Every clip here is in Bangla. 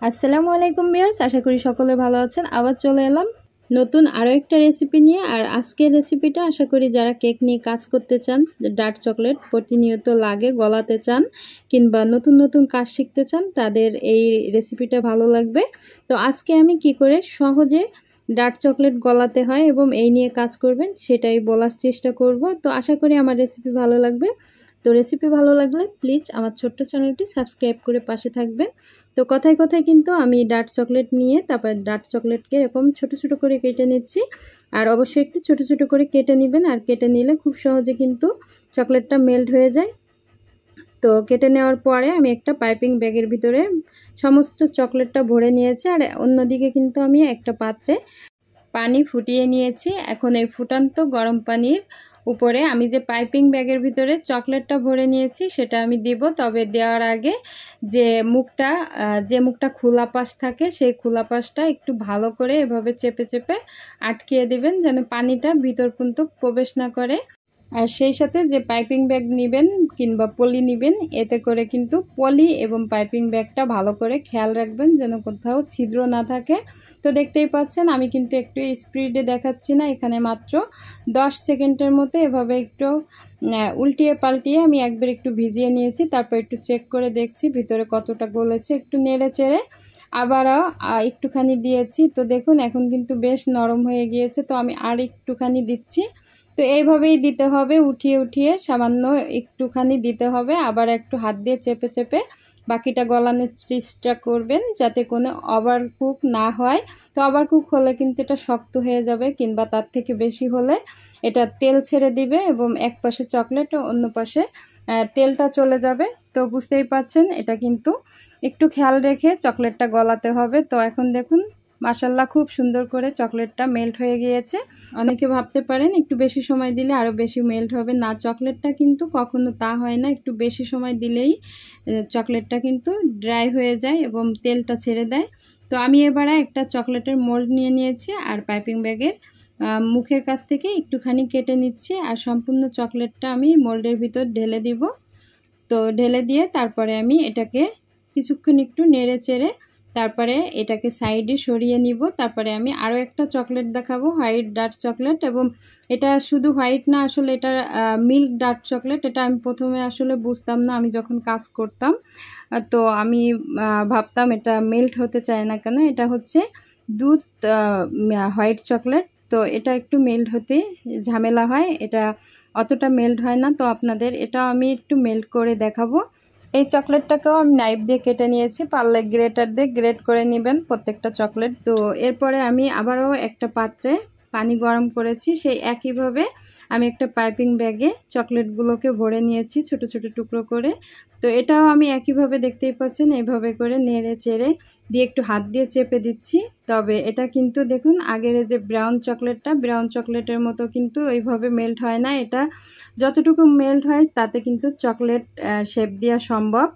আসসালামু আলাইকুম ভিউয়ার্স, আশা করি সকলে ভালো আছেন। আবার চলে এলাম নতুন আরও একটা রেসিপি নিয়ে। আর আজকের রেসিপিটা আশা করি যারা কেক নিয়ে কাজ করতে চান, ডার্ক চকলেট প্রতিনিয়ত লাগে গলাতে চান, কিংবা নতুন নতুন কাজ শিখতে চান, তাদের এই রেসিপিটা ভালো লাগবে। তো আজকে আমি কি করে সহজে ডার্ক চকলেট গলাতে হয় এবং এই নিয়ে কাজ করবেন সেটাই বলার চেষ্টা করব। তো আশা করি আমার রেসিপি ভালো লাগবে। তো রেসিপি ভালো লাগলে প্লিজ আমার ছোট্ট চ্যানেলটি সাবস্ক্রাইব করে পাশে থাকবেন। তো কথায় কথায় কিন্তু আমি ডার্ক চকলেট নিয়ে তারপর ডার্ক চকলেটকে এরকম ছোট ছোট করে কেটে নিচ্ছি। আর অবশ্যই একটু ছোট ছোট করে কেটে নেবেন, আর কেটে নিলে খুব সহজে কিন্তু চকলেটটা মেল্ট হয়ে যায়। তো কেটে নেওয়ার পরে আমি একটা পাইপিং ব্যাগের ভিতরে সমস্ত চকলেটটা ভরে নিয়েছি। আর অন্যদিকে কিন্তু আমি একটা পাত্রে পানি ফুটিয়ে নিয়েছি। এখন এই ফুটান্ত গরম পানির উপরে আমি যে পাইপিং ব্যাগের ভিতরে চকলেটটা ভরে নিয়েছি সেটা আমি দিব। তবে দেওয়ার আগে যে মুখটা খোলা পাশ থাকে সেই খোলা পাশটা একটু ভালো করে এভাবে চেপে চেপে আটকিয়ে দিবেন, যেন পানিটা ভিতর পর্যন্ত প্রবেশ না করে। আর সেই সাথে যে পাইপিং ব্যাগ নেবেন কিংবা পলি নেবেন, এতে করে কিন্তু পলি এবং পাইপিং ব্যাগটা ভালো করে খেয়াল রাখবেন যেন কোথাও ছিদ্র না থাকে। তো দেখতেই পাচ্ছেন আমি কিন্তু একটু স্পিডে দেখাচ্ছি না, এখানে মাত্র 10 সেকেন্ডের মতো এভাবে একটু উল্টিয়ে পাল্টিয়ে আমি একবার একটু ভিজিয়ে নিয়েছি। তারপর একটু চেক করে দেখছি ভিতরে কতটা গলেছে, একটু নেড়ে চেড়ে আবারও একটুখানি দিয়েছি। তো দেখুন এখন কিন্তু বেশ নরম হয়ে গিয়েছে। তো আমি আর একটুখানি দিচ্ছি। তো এইভাবেই দিতে হবে, উঠিয়ে উঠিয়ে সামান্য একটুখানি দিতে হবে। আবার একটু হাত দিয়ে চেপে চেপে বাকিটা গলানোর চেষ্টা করবেন যাতে কোনো ওভারকুক না হয়। তো ওভারকুক হলে কিন্তু এটা শক্ত হয়ে যাবে, কিংবা তার থেকে বেশি হলে এটা তেল ছেড়ে দিবে এবং এক পাশে চকলেট ও অন্য পাশে তেলটা চলে যাবে। তো বুঝতেই পাচ্ছেন এটা কিন্তু একটু খেয়াল রেখে চকলেটটা গলাতে হবে। তো এখন দেখুন মাশাআল্লাহ খুব সুন্দর করে চকলেটটা মেল্ট হয়ে গিয়েছে। অনেকে ভাবতে পারেন একটু বেশি সময় দিলে আরও বেশি মেল্ট হবে, না, চকলেটটা কিন্তু কখনো তা হয় না। একটু বেশি সময় দিলেই চকলেটটা কিন্তু ড্রাই হয়ে যায় এবং তেলটা ছেড়ে দেয়। তো আমি এবারে একটা চকলেটের মোল্ড নিয়ে নিয়েছি আর পাইপিং ব্যাগের মুখের কাছ থেকে একটুখানি কেটে নিচ্ছি। আর সম্পূর্ণ চকলেটটা আমি মোল্ডের ভিতর ঢেলে দিব। তো ঢেলে দিয়ে তারপরে আমি এটাকে কিছুক্ষণ একটু নেড়ে চেড়ে তারপরে এটাকে সাইডে সরিয়ে নিব। তারপরে আমি আরও একটা চকলেট দেখাবো, হোয়াইট ডার্ক চকলেট। এবং এটা শুধু হোয়াইট না, আসলে এটা মিল্ক ডার্ক চকলেট। এটা আমি প্রথমে আসলে বুঝতাম না, আমি যখন কাজ করতাম তো আমি ভাবতাম এটা মেল্ট হতে চায় না কেন। এটা হচ্ছে দুধ হোয়াইট চকলেট। তো এটা একটু মেল্ট হতে ঝামেলা হয়, এটা অতটা মেল্ট হয় না। তো আপনাদের এটাও আমি একটু মেল্ট করে দেখাবো। এই চকলেটটাকেও আমি নাইফ দিয়ে কেটে নিয়েছি, পারলে গ্রেটার দিয়ে গ্রেট করে নেবেন প্রত্যেকটা চকলেট। তো এরপরে আমি আবারও একটা পাত্রে পানি গরম করেছি, সেই একইভাবে আমি একটা পাইপিং ব্যাগে চকলেটগুলোকে ভরে নিয়েছি ছোট ছোট টুকরো করে। তো এটাও আমি একইভাবে দেখতেই পাচ্ছেন এইভাবে করে নেড়ে চেড়ে দিয়ে একটু হাত দিয়ে চেপে দিচ্ছি। তবে এটা কিন্তু দেখুন আগের যে ব্রাউন চকলেটের মতো কিন্তু ওইভাবে মেল্ট হয় না। এটা যতটুকু মেল্ট হয় তাতে কিন্তু চকলেট শেপ দেওয়া সম্ভব।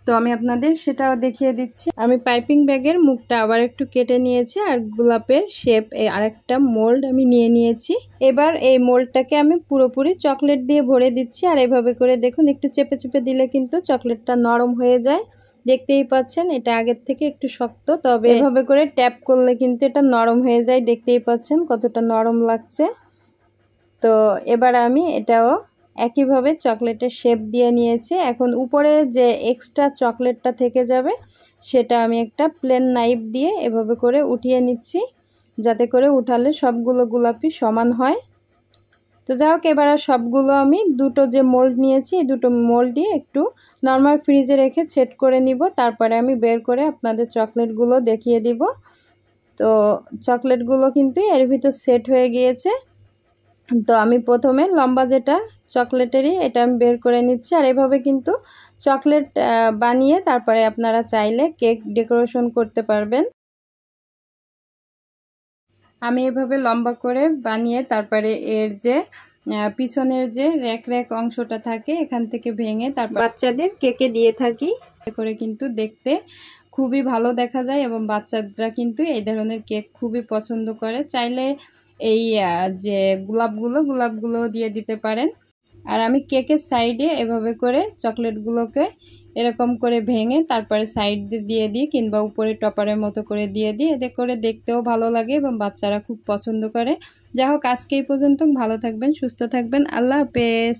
তো আমি আপনাদের সেটাও দেখিয়ে দিচ্ছি। আমি পাইপিং ব্যাগের মুখটা আবার একটু কেটে নিয়েছি আর গোলাপের শেপ আরেকটা মোল্ড আমি নিয়ে নিয়েছি। এবার এই মোল্ডটাকে আমি পুরোপুরি চকলেট দিয়ে ভরে দিচ্ছি। আর এভাবে করে দেখুন একটু চেপে চেপে দিলে কিন্তু চকলেটটা নরম হয়ে যায়। দেখতেই পাচ্ছেন এটা আগের থেকে একটু শক্ত, তবে এভাবে করে ট্যাপ করলে কিন্তু এটা নরম হয়ে যায়। দেখতেই পাচ্ছেন কতটা নরম লাগছে। তো এবার আমি এটাও একইভাবে চকলেটের শেপ দিয়ে নিয়েছি। এখন উপরে যে এক্সট্রা চকলেটটা থেকে যাবে সেটা আমি একটা প্লেন নাইফ দিয়ে এভাবে করে উঠিয়ে নিচ্ছি, যাতে করে উঠালে সবগুলো গোলাপি সমান হয়। তো যাই হোক, এবার সবগুলো আমি দুটো যে মোল্ড নিয়েছি এই দুটো মোল্ডই একটু নর্মাল ফ্রিজে রেখে সেট করে নিব। তারপরে আমি বের করে আপনাদের চকলেটগুলো দেখিয়ে দিব। তো চকলেটগুলো কিন্তু এর ভিতর সেট হয়ে গিয়েছে। তো আমি প্রথমে লম্বা যেটা চকলেটেরই এটা আমি বের করে নিচ্ছি। আর এভাবে কিন্তু চকলেট বানিয়ে তারপরে আপনারা চাইলে কেক ডেকোরেশন করতে পারবেন। আমি এভাবে লম্বা করে বানিয়ে তারপরে এর যে পিছনের যে র্যাক অংশটা থাকে এখান থেকে ভেঙে তারপর বাচ্চাদের কেকে দিয়ে থাকি, করে কিন্তু দেখতে খুবই ভালো দেখা যায় এবং বাচ্চারা কিন্তু এই ধরনের কেক খুবই পছন্দ করে। চাইলে এই যে গোলাপগুলো দিয়ে দিতে পারেন। আর আমি কেকের সাইডে এভাবে করে চকলেটগুলোকে এরকম করে ভেঙে তারপরে সাইড দিয়ে দিই কিংবা উপরে টপারের মতো করে দিয়ে দিই। এতে করে দেখতেও ভালো লাগে এবং বাচ্চারা খুব পছন্দ করে। যাই হোক, আজকে এই পর্যন্ত। ভালো থাকবেন, সুস্থ থাকবেন। আল্লাহ হাফেজ।